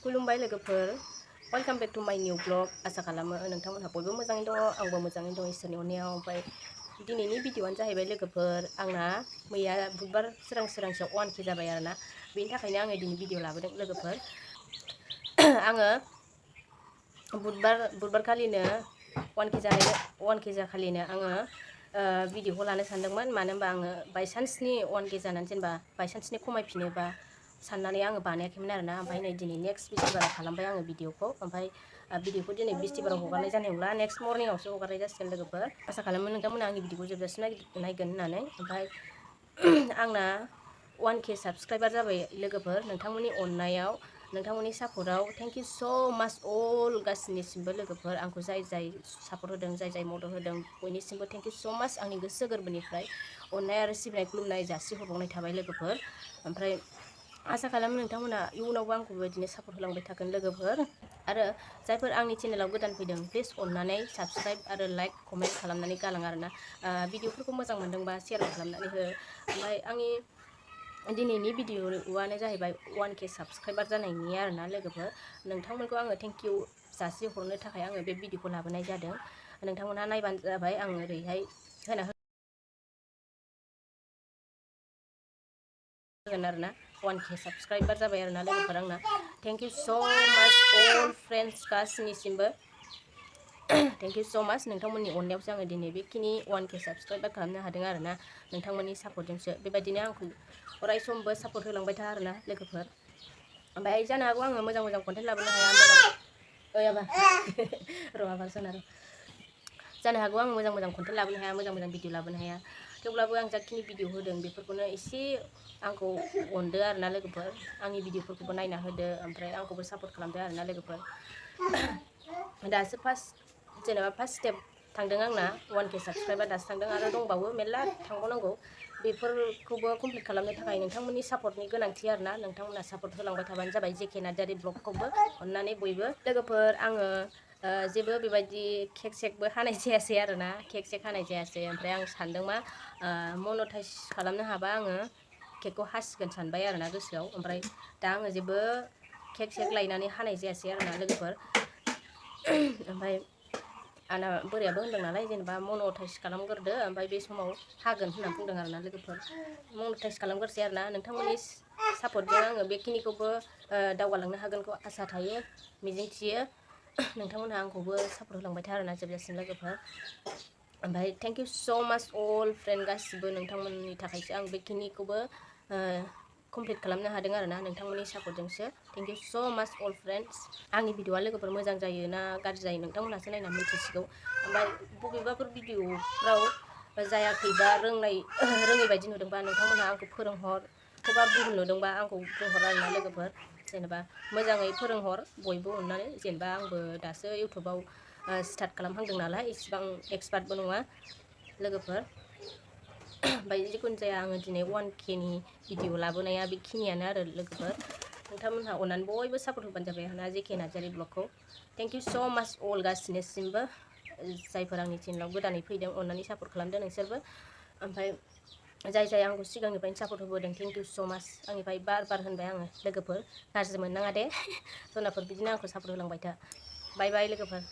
Kulumbai लोगोफोर, welcome back to माय new blog. आशा खालामो नोंथांमोनहा बयबो मोजाङै दङ, आंबो मोजाङै दं इसोरनि अननायाव। ओमफ्राय दिनैनि भिडिअ'आनो जाहैबाय लोगोफोर, आंना मैया बुधबार सोरांसियाव 1K जाबाय आरोना। बेनि थाखायनो आङो दिनै भिडिअ लाबोदों लोगोफोर। आङो बुधबार खालिनो 1K जाखालिनो आङो भिडिअखौ लानो सानदोंमोन। मानो होनबा आङो बायसान्सनि 1K जानानै जेनेबा बायसान्सनि खमायफिनोबा साननानै आङो बानायाखैमोन आरोना। ओमफ्राय नै दिनै नेक्स्ट बिस्टिबाराव खालामबाय आङो भिडिअखौ। ओमफ्राय भिडिअखौ दिनै बिस्टिबाराव हगारनाय जानाय नंला, नेक्स्ट मर्निंआवसो हगारनाय जासिगोन लोगोफोर। आसा खालामो नोंथांमोना आंनि भिडिअखौ जोबजासिम नायगोन होननानै। ओमफ्राय आंना 1K साबस्क्राइबार जाबाय लोगोफोर। नोंथांमोननि अननायाव, नोंथांमोननि सापर्टआव थेंक इउ स' माच अल गासिनिसिमबो लोगोफोर। आंखौ जाय सापर्ट होदों, जाय मदद होदों, बयनिसिमबो थेंक इउ स' माच। आंनि गोसो गोरबोनिफ्राय अननाय आरो सिबिनाय खुलुमनाय जासिहरबावनाय थाबाय लोगोफोर। ओमफ्राय आसा खालामो नोंथांमोना इयुनावबो आंखौ बेबायदिनो सापर्ट होलांबाय थागोन लोगोफोर। आरो जायफोर आंनि चेनेलाव गोदान फैदों, प्लिज अननानै साबस्क्राइब आरो लाइक कमेन्ट खालामनानै गालां आरोना। भिडिअफोरखौ मोजां मोनदोंबा शेयार खालामनानै हो। ओमफ्राय आंनि दिनैनि भिडिअआनो जाहैबाय 1K साबस्क्राइबार जानायनि आरोना लोगोफोर। नोंथांमोनखौ आङो थेंक इउ जासिहरनो थाखाय आङो बे भिडिअखौ लाबोनाय जादों। नोंथांमोनहा नायबानो जाबाय। आं ओरैहाय होगोन आरोना। 1K साबस्क्राइबार जाबाय आरोना लोगोफोर आंना। थेंक इउ स' माच अल फ्रेन्ड्स गासिनिसिमबो थेंक इउ स' माच। नोंथांमोननि अननायावसो आङो दिनै बेखिनि 1K साबस्क्राइबार खालामनो हादों आरोना। नोंथांमोननि सापर्टजोंसो। बेबायदिनो आंखौ अराय समबो सापर्ट होलांबाय था आरोना लोगोफोर। ओमफ्राय जानो हागौ आङो मोजां कन्टेन्ट लाबोनो हाया, जानो हागौ आं मोजां कन्टेन्ट लाबोनो हाया, मोजां भिडिअ लाबोनो हाया। थेवब्लाबो आं जाखिनि भिडिअ होदों बेफोरखौनो एसे आंखौ अनदो आरोना लोगोफोर। आंनि भिडिअफोरखौबो नायना होदो, ओमफ्राय आंखौबो सापर्ट खालामदो आरोना लोगोफोर। दासो जेनेबा फार्स्ट स्टेप थांदों आंना 1K साबस्क्राइबार दासो थांदों, आरो दंबावो मेरला थांबावनांगौ। बेफोरखौबो कमप्लिट खालामनो थाखाय नोंथांमोननि सापर्टनि गोनांथि आरोना। नोंथांमोना सापर्ट होलांबाय थाबानो जाबाय। जेके नार्जारि ब्लगखौबो अननानै बयबो लोगोफोर। आङो जेबो बेबायदि केक सेकबो हानाय जायासै आरोना। केक सेक हानाय जायासै। ओमफ्राय आं सानदों मा मनेटाइज खालामनो हाबा आङो केकखौ हासिगोन सानबाय आरोना गोसोआव। ओमफ्राय दा आङो जेबो केक सेक लायनानै हानाय जायासै आरोना लोगोफोर। ओमफ्राय आंना बोरायाबो होनदों नालाय, जेनेबा मनेटाइज खालामग्रोदो, ओमफ्राय बे समाव हागोन होननानै बुंदों आरोना लोगोफोर। मनेटाइज खालामग्रोसै आरोना। नोंथांमोननि सापर्टजों आङो बेखिनिखौबो दावगालांनो हागोनखौ आसा थायो, मिजिंथियो। नोंथांमोनहा आंखौबो सापर्ट होलांबाय था आरोना जोबजासिम लोगोफोर। ओमफ्राय थेंक इउ स' माच अल फ्रेन्ड गासिबो। नोंथांमोननि थाखायसो आं बेखिनिखौबो कमप्लिट खालामनो हादों आरोना, नोंथांमोननि सापर्टजोंसो। थेंक इउ स' माच अल फ्रेन्ड्स। आंनि भिडिअआ लोगोफोर मोजां जायो ना गाज्रि जायो नोंथांमोनहासो नायना मिन्थिसिगौ। ओमफ्राय बबेबाफोर भिडिअफ्राव जायाखैबा रोङै बायदि नुदोंबा नोंथांमोनहा आंखौ फोरोंहरखौबा भुल नुदोंबा आंखौ बुंहर आरोना लोगोफोर। जेनेबा मोजाङै फोरोंहर बयबो अननानै। जेनेबा आंबो दासो इउटुबाव स्टार्ट खालामहांदों नालाय, इसिबां एक्सपार्टबो नङा लोगोफोर। ओमफ्राय जिखुनु जाया आङो दिनै 1Kनि भिडिअ लाबोनाया बेखिनियानो आरो लोगोफोर। नोंथांमोनहा अननानै बयबो सापर्ट होबानो जाबाय आरोना जेके नार्जारि ब्लगखौ। थेंक इउ स' माच अल गासिनिसिमबो। जायफोर आंनि चेनेलाव गोदानै फैदों अननानै सापर्ट खालामदो नोंसोरबो। ओमफ्राय जाय आंखौ सिगांनिफ्रायनो सापर्ट होबोदों, थेंक इउ स' माच। आंनिफ्राय बार होनबाय आङो लोगोफोर, गाज्रि मोननाङा दे। जनाफोर बिदिनो आंखौ सापर्ट होलांबाय था। बाय बाय लोगोफोर।